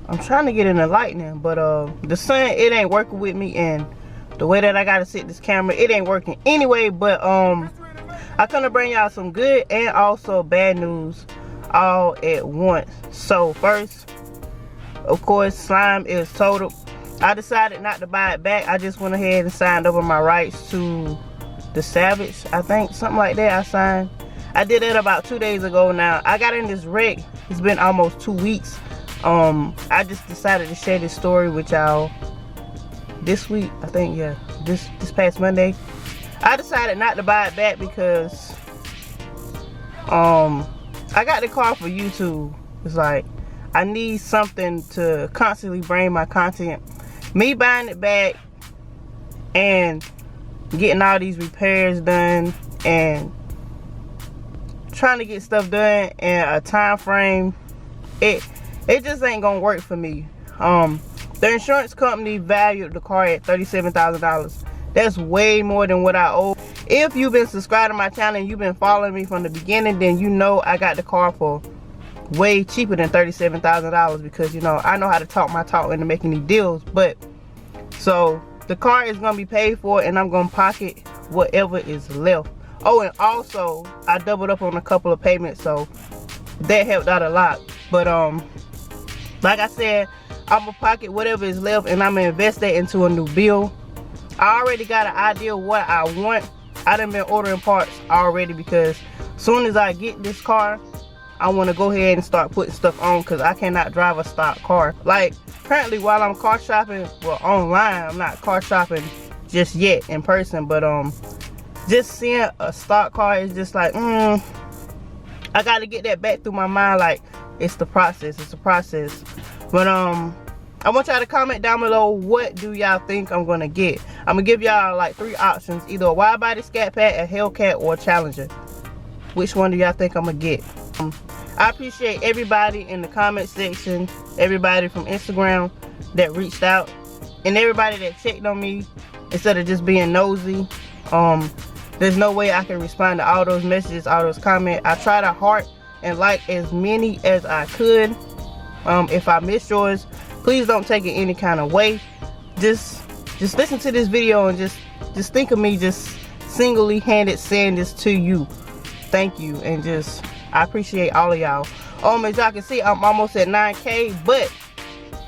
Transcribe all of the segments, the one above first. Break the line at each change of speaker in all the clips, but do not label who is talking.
I'm trying to get in the lightning, but the sun, it ain't working with me, and the way that I gotta sit this camera, it ain't working anyway. But I come to bring y'all some good and also bad news all at once. So first, of course, slime is total. I decided not to buy it back. I just went ahead and signed over my rights to the Savage, I think, something like that. I did it about 2 days ago. Now I got in this wreck. It's been almost 2 weeks. I just decided to share this story with y'all this week. I think, yeah, this past Monday. I decided not to buy it back because I got the car for YouTube. It's like I need something to constantly bring my content. Me buying it back and getting all these repairs done and trying to get stuff done in a time frame, it just ain't gonna work for me. The insurance company valued the car at $37,000. That's way more than what I owe. If you've been subscribed to my channel and you've been following me from the beginning, then you know I got the car for way cheaper than $37,000 because, you know, I know how to talk my talk into making these deals. But so the car is gonna be paid for, and I'm gonna pocket whatever is left. Oh, and also I doubled up on a couple of payments, so that helped out a lot. But like I said, I'm gonna pocket whatever is left, and I'm gonna invest that into a new build. I already got an idea of what I want. I done been ordering parts already because soon as I get this car, I want to go ahead and start putting stuff on because I cannot drive a stock car. Like currently, while I'm car shopping, well, online, I'm not car shopping just yet in person, but just seeing a stock car is just like, I gotta get that back through my mind. Like, it's the process, it's a process. But I want y'all to comment down below, what do y'all think I'm gonna get? I'm gonna give y'all like 3 options, either a Widebody Scat Pack, a Hellcat, or a Challenger. Which one do y'all think I'm gonna get? I appreciate everybody in the comment section, everybody from Instagram that reached out, and everybody that checked on me instead of just being nosy. There's no way I can respond to all those messages, all those comments. I try to heart and like as many as I could. If I missed yours, please don't take it any kind of way. Just listen to this video and just think of me just single-handed saying this to you. Thank you, and just I appreciate all of y'all. As y'all can see, I'm almost at 9K, but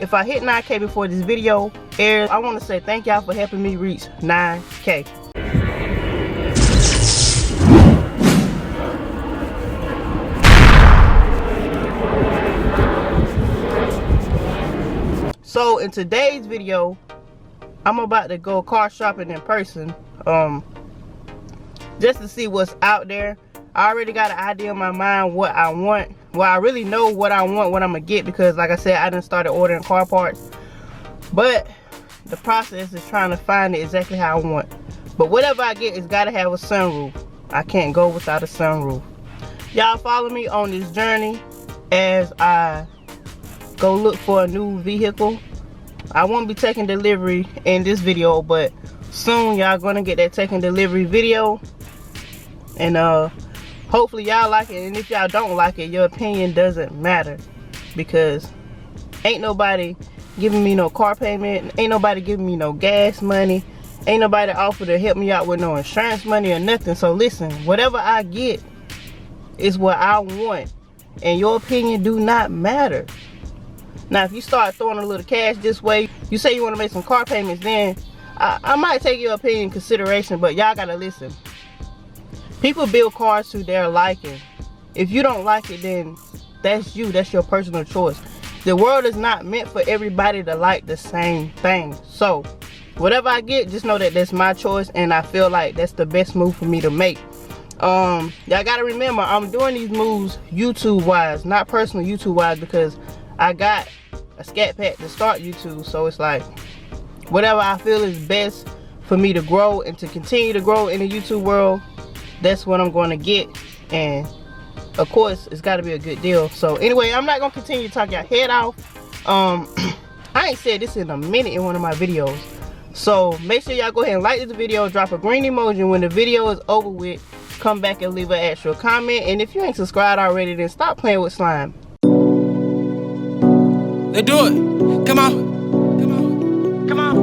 if I hit 9K before this video airs, I want to say thank y'all for helping me reach 9K. So in today's video, I'm about to go car shopping in person, just to see what's out there. I already got an idea in my mind what I want. Well, I really know what I want, what I'm gonna get, because like I said, I done started ordering car parts. But the process is trying to find it exactly how I want. But whatever I get, it's gotta have a sunroof. I can't go without a sunroof. Y'all follow me on this journey as I go look for a new vehicle. I won't be taking delivery in this video, but soon y'all gonna get that taking delivery video, and hopefully y'all like it. And if y'all don't like it, your opinion doesn't matter, because ain't nobody giving me no car payment, ain't nobody giving me no gas money, ain't nobody offer to help me out with no insurance money or nothing. So listen, whatever I get is what I want, and your opinion do not matter. Now if you start throwing a little cash this way, you say you want to make some car payments, then I might take your opinion in consideration. But y'all gotta listen. People build cars to their liking. If you don't like it, then that's you, that's your personal choice. The world is not meant for everybody to like the same thing. So whatever I get, just know that that's my choice, and I feel like that's the best move for me to make. Y'all gotta remember, I'm doing these moves YouTube wise, not personal YouTube wise, because I got a scat pack to start YouTube. So it's like whatever I feel is best for me to grow and to continue to grow in the YouTube world, that's what I'm going to get. And of course it's got to be a good deal. So anyway, I'm not going to continue to talk your head off. I ain't said this in a minute in one of my videos, so make sure y'all go ahead and like this video, drop a green emoji. When the video is over with, come back and leave an extra comment. And if you ain't subscribed already, then stop playing with slime.
Let's do it. Come on. Come on. Come on.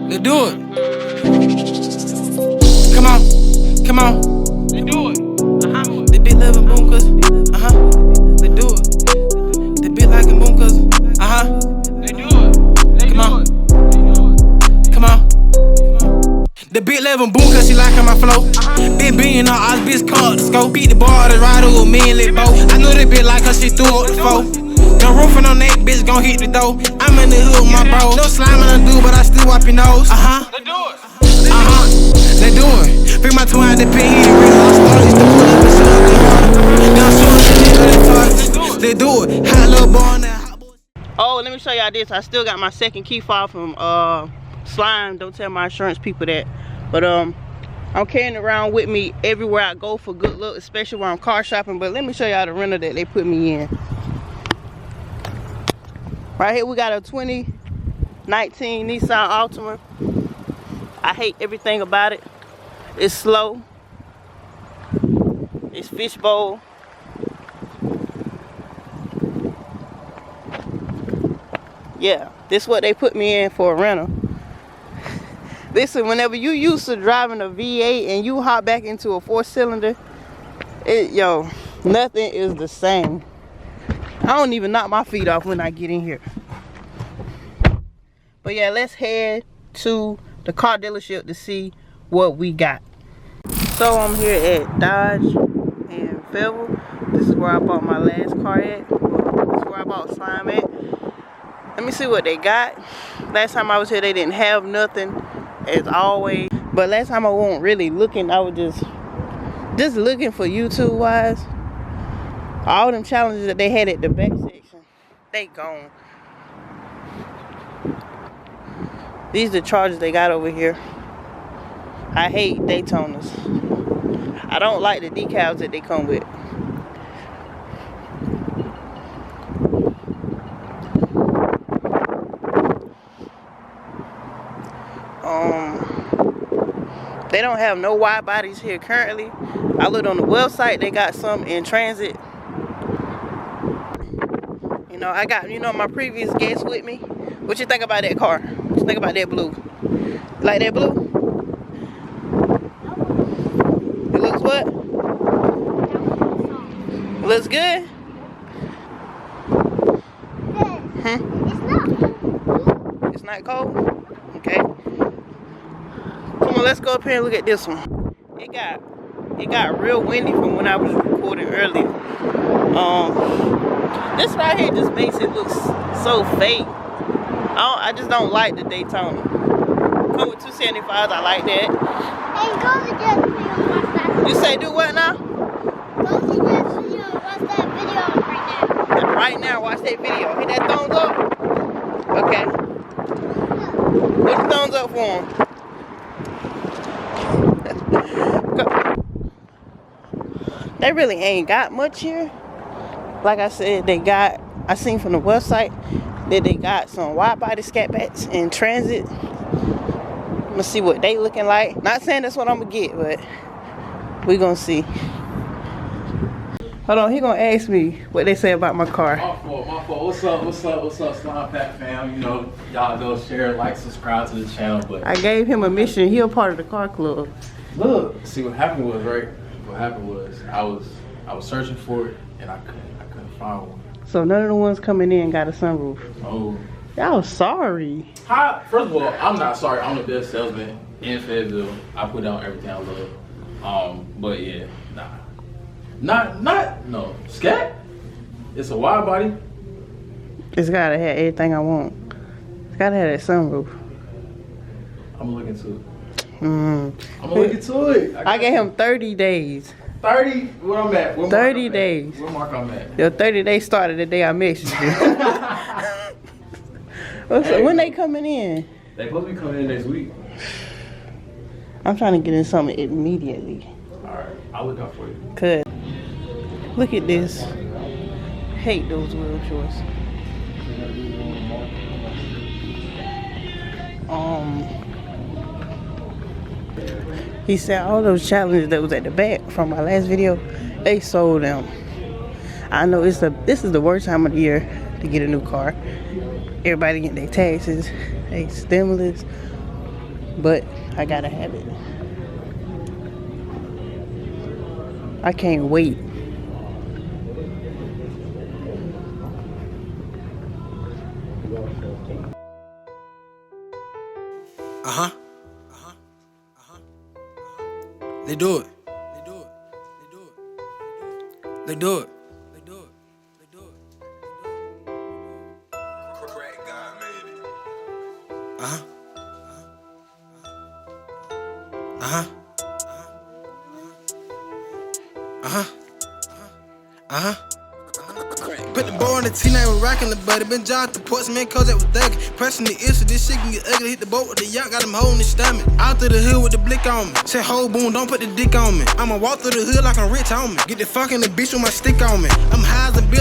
Let's do it. Come on. Come on. Let's do it. The big loving boom cuz. Let's do it. The big liking boom cuz. Let's do it. Come on. Come on. The big level boom cause she like on my flow. Big being on all bitch called the scope. Beat the ball to ride with me and lit bow. I know that bitch like her, she threw up the foe. No roofing on that bitch gon' hit the dough. I'm in the hood with my bro. No slime in the do, but I still wipe your nose. They do it. They do it. Bring my twin out the pin, he the real all star. Used to pull up and shoot up the water. Now shoot up the nigga that target. They do it. Hot little boy now.
Oh, let me show y'all this. I still got my second key fob from Slime. Don't tell my insurance people that. But I'm carrying it around with me everywhere I go for good luck, especially when I'm car shopping. But let me show y'all the rental that they put me in. Right here we got a 2019 Nissan Altima. I hate everything about it. It's slow. It's fishbowl. Yeah, this is what they put me in for a rental. Listen, whenever you used to driving a V8 and you hop back into a 4-cylinder, yo, nothing is the same. I don't even knock my feet off when I get in here. But yeah, let's head to the car dealership to see what we got. So I'm here at Dodge in Fayetteville. This is where I bought my last car at. This is where I bought Slime at. Let me see what they got. Last time I was here, they didn't have nothing, as always. But last time I wasn't really looking. I was just looking for YouTube wise. All them challenges that they had at the back section, they gone. These are the chargers they got over here. I hate Daytonas. I don't like the decals that they come with. They don't have no wide bodies here currently. I looked on the website, they got some in transit. You know, I got, my previous guest with me. What you think about that car? What you think about that blue? You like that blue? It looks what? It looks good? It's not cold? Okay. Come on, let's go up here and look at this one. It got real windy from when I was recording earlier. This right here just makes it look so fake. I just don't like the Daytona. Come with 275s, I like that.
Hey, go to just watch that.
You say do what now?
Go to just watch that video right now.
Right now, watch that video. Hit that thumbs up. Okay. Put the thumbs up for him. They really ain't got much here. Like I said, I seen from the website that they got some wide body scat packs in transit. Let's see what they looking like. Not saying that's what I'm gonna get, but we gonna see. Hold on, he gonna ask me what they say about my car.
My fault. What's up, Slimepack fam? You know, y'all go share, like, subscribe to the channel. But
I gave him a mission. He a part of the car club.
look, see what happened was, right? What happened was I was searching for it and I couldn't find one.
So none of the ones coming in got a sunroof.
Oh.
Y'all sorry.
First of all, I'm not sorry. I'm the best salesman in Fayetteville. I put down everything I love. But yeah, no. Scat? It's a wide body.
It's gotta have everything I want. It's gotta have that sunroof.
I'm gonna look into it.
I'm
gonna look into it.
I gave him 30 days.
30? Where I'm at?
30 days.
Where mark I'm at?
Your 30 days started the day I messaged you.
Hey,
when they coming in?
They supposed to be coming in next week.
I'm trying to get in something immediately.
Alright, I'll look out for you.
Cause look at this. Hate those wheel joists. He said all those challenges that was at the back from my last video, they sold them. I know this is the worst time of the year to get a new car. Everybody getting their taxes, their stimulus, but I gotta have it. I can't wait.
They do it. They do it. They do it. They do it. They do it. They do it.
Crack God made it.
Put the bow on the T9, we rockin' the buddy. Been jawed the ports, man, cause that was thuggin'. Pressing the ear so this shit can get ugly. Hit the boat with the yacht, got him holding his stomach. Out through the hood with the blick on me. Said, ho, boom, don't put the dick on me. I'ma walk through the hood like I'm rich on me. Get the fucking the bitch with my stick on me. I'm high as a bitch.